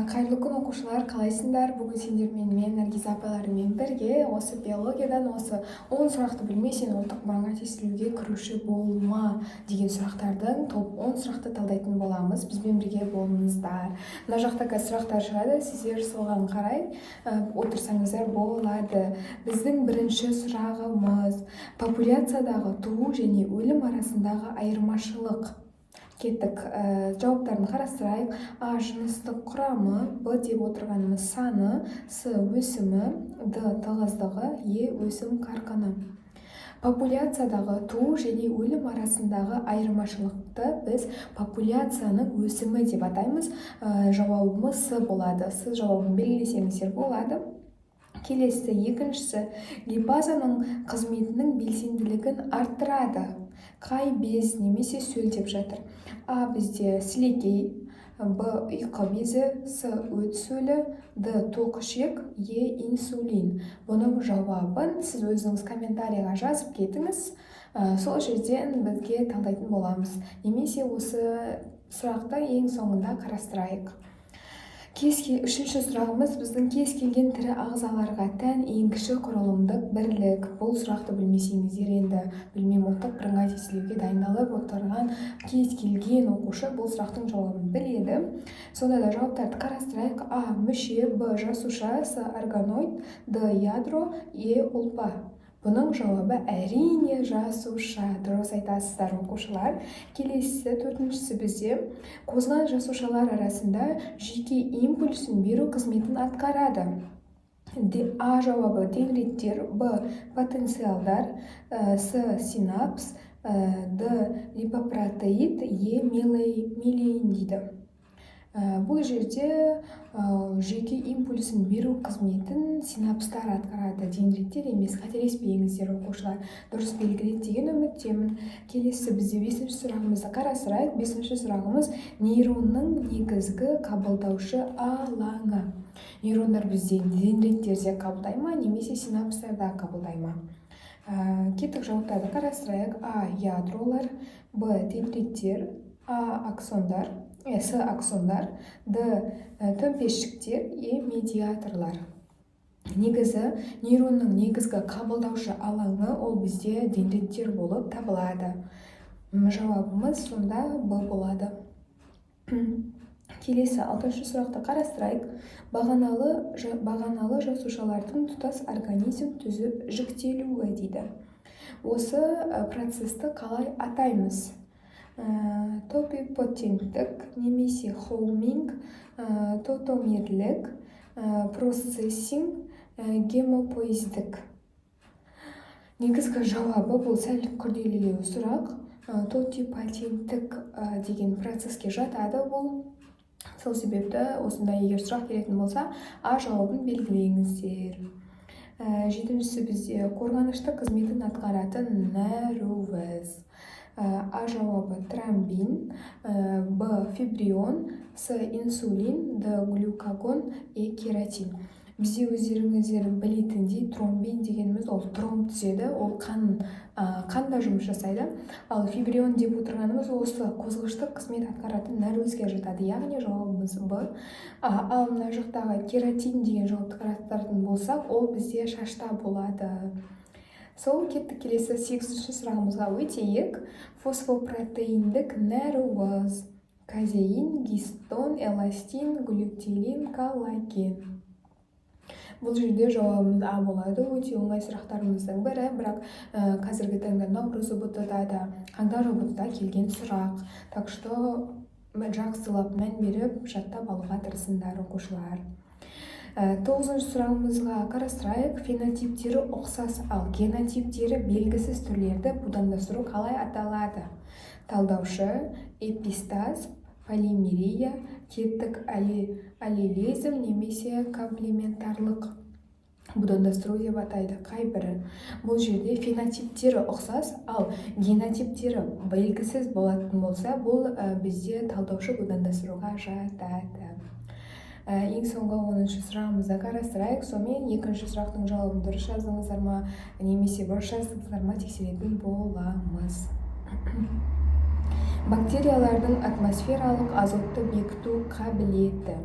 Қайырлы күн оқушылар, қалайсыңдар? Бүгін сендермен мен Наргиза апайларыммен бірге осы биологиядан осы 10 сұрақты білмесең ұлттық бірыңғай тестілеуге кіруші болма деген сұрақтардың топ 10 сұрақты талдайтын боламыз. Бізбен бірге болыңыздар. Мына жақта сұрақтар шығады, сіздер соған қарай отырсаңыздар болады. Біздің бірінші сұрағымыз популяциядағы туу және өлім арасындағы айырмашылық. Кеттік, жауаптарын қарастырайық. А жыныстық құрамы, Б деп отырғанымыз саны, С өсімі, Д тығыздығы, Е өсім қарқыны. Популяциядағы туу және өлім арасындағы айырмашылықты біз популяцияның өсімі деп атаймыз. Жауабымыз С болады. С жауабын белгілесеңіздер болады. Келесі, екіншісі, липазаның қызметінің белсенділігін арттырады. Қай без немесе сөл деп жатыр. А бізде сілекей, Б ұйқы безі, С өт сөлі, Д тоқішек, Е инсулин. Бұның жауабын сіз өзіңіз комментарийға жазып кетіңіз. Сол жерден бізге талдайтын боламыз. Немесе осы сұрақты ең соңында қарастырайық. Үшінші сұрағымыз біздің кез келген тірі ағзаларға тән ең кіші құрылымдық бірлік. Бұл сұрақты білмесеңіздер енді білмеймін, ұлттық бірыңғай тестілеуге дайындалып отырған кез келген оқушы бұл сұрақтың жауабын біледі. Сонда да жауаптарды қарастырайық. А мүше, Б жасуша, С органоид, Д ядро, Е ұлпа. Бұның жауабы әрине жасуша. Дұрыс айтасыздар оқушылар. Келесі, төртіншісі бізде қозған жасушалар арасында жеке импульсын беру қызметін атқарады. А жауабы дендриттер, Б потенциалдар, С синапс, Д липопротеид, Е мелаин дейді. Бұл жерде жеке импульсын беру қызметін синапстар атқарады, дендриттер емес. Қателеспеңіздер оқушылар, дұрыс белгіледі деген үміттемін. Келесі бізде бесінші сұрағымызды қарастырайық. Бесінші сұрағымыз нейронның негізгі қабылдаушы алаңы. Нейрондар бізде дендриттерде қабылдай ма, немесе синапстарда қабылдай ма? Кеттік, жауаптарды қарастырайық. А ядролар, Б дендриттер, А аксондар, С аксондар, Д төмпешіктер, Е медиаторлар. Негізі нейронның негізгі қабылдаушы алаңы ол бізде дендриттер болып табылады. Жауабымыз сонда Б болады. Келесі, алтыншы сұрақты қарастырайық. Бағаналы жасушалардың тұтас организм түзіп жіктелуі дейді. Осы процесті қалай атаймыз? Топипотенттік, немесе хоуминг, тотомерлік, процессинг, гемопоиздік. Негізгі жауабы бұл сәл күрделілеу сұрақ. Тотипотенттік деген процесске жатады бұл. Сол себепті осындай егер сұрақ келетін болса, А жауабын белгілеңіздер. Жетіншісі бізде қорғаныштық қызметін атқаратын нәруыз. А жауабы тромбин, Б фибрион, С инсулин, Д глюкагон, Е кератин. Бізде өздеріңіздер білетіндей тромбин дегеніміз ол тромб түзеді, ол қанда жұмыс жасайды. Ал фибрион деп отырғанымыз осы қозғыштық қызмет атқаратын нәруызге жатады, яғни жауабымыз Б. Ал мына жақтағы кератин деген жауапты қарастыратын болсақ, ол бізде шашта болады. Сол кеттік, келесі 8-ші сұрағымызға өтейік. Фосфопротеиндік нәруыз: казеин, гистон, эластин, глютилин, коллаген. Бұл жерде жауабымыз А болады. Өте оңай сұрақтарымыздың бірі, бірақ қазіргі таңда наурыз ұбт-да да, қаңтар ұбт-да келген сұрақ. Так что жақсылап мән беріп жаттап алуға тырысыңдар оқушылар. 9-ші сұрағымызға қарастырайық. Фенотиптері ұқсас, ал генотиптері белгісіз түрлерді будандастыру қалай аталады? Талдаушы, эпистаз, полимерия, кеттік аллелизм немесе комплементарлық будандастыру деп атайды. Қай бірі? Бұл жерде фенотиптері ұқсас, ал генотиптері белгісіз болатын болса, бұл бізде талдаушы будандастыруға жатады. Ең соңғы 10-ші сұрағымызды қарастырайық. Сонымен екінші сұрақтың жауабын дұрыс жаздыңыздар ма, немесе бұрыс жаздыңыздар ма тексеретін боламыз. Бактериялардың атмосфералық азотты бекіту қабілеті.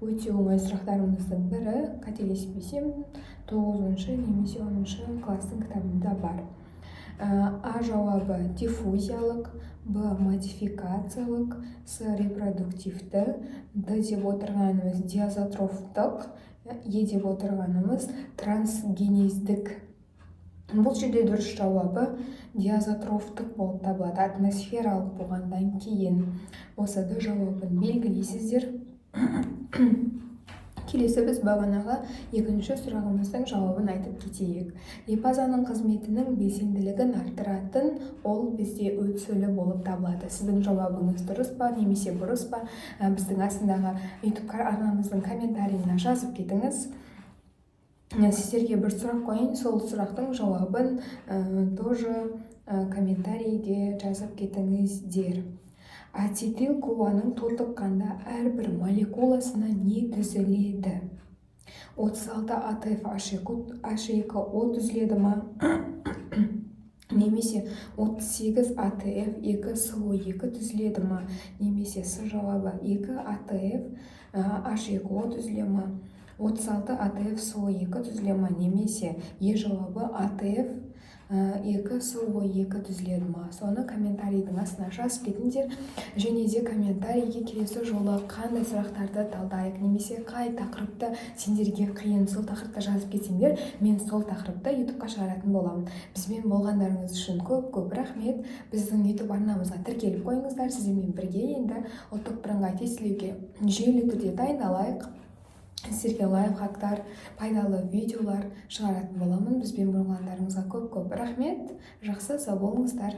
өте оңай сұрақтарымыздың бірі, қателеспесем 9 немесе 10 класстың кітабында бар. А жауабы диффузиялық, Б модификациялық, С репродуктивті, Д деп отырғанымыз диазотрофтық, Е деп отырғанымыз трансгенездік. Бұл жерде дұрыс жауабы диазотрофтық болып табылады. Атмосфералық болғандан кейін осы Д жауабын белгілейсіздер. Келесі біз бағанағы екінші сұрағымыздың жауабын айтып кетейік. Липазаның қызметінің белсенділігін арттыратын ол бізде өтсөлі болып табылады. Сіздің жауабыңыз дұрыс па немесе бұрыс па, біздің астындағы YouTube арнамыздың комментарийіне жазып кетіңіз. Сіздерге бір сұрақ қойын, сол сұрақтың жауабын тоже комментарийге жазып кетіңіздер. Ацетил куаның тотық қанда әрбір молекуласына не түзіледі? 36 АТФ H2O түзіледі ма? Немесе 38 АТФ 2 СО2 түзіледі ма? Немесе С жауабы 2 АТФ H2O түзіле ма? 36 АТФ СО2 түзіле ма? Немесе Е жауабы АТФ 2 СО2 түзіледі ма? Соны комментарийдің астына жазып кетіңдер. Және де комментарийге келесі жолы қандай сұрақтарды талдайық, немесе қай тақырыпты сендерге қиын, сол тақырыпты жазып кетсеңдер, мен сол тақырыпты YouTube-қа шығаратын боламын. Бізбен болғандарыңыз үшін көп рахмет. Біздің YouTube арнамызға тіркеліп қойыңыздар. Сіздермен бірге енді ұлттық бірыңғай тестілеуге жүйелі түрде дайындалайық. Сіздерге лайфхактар, пайдалы видеолар шығаратын боламын. Бізбен болғандарыңызға көп рахмет. Жақсы сау болыңыздар.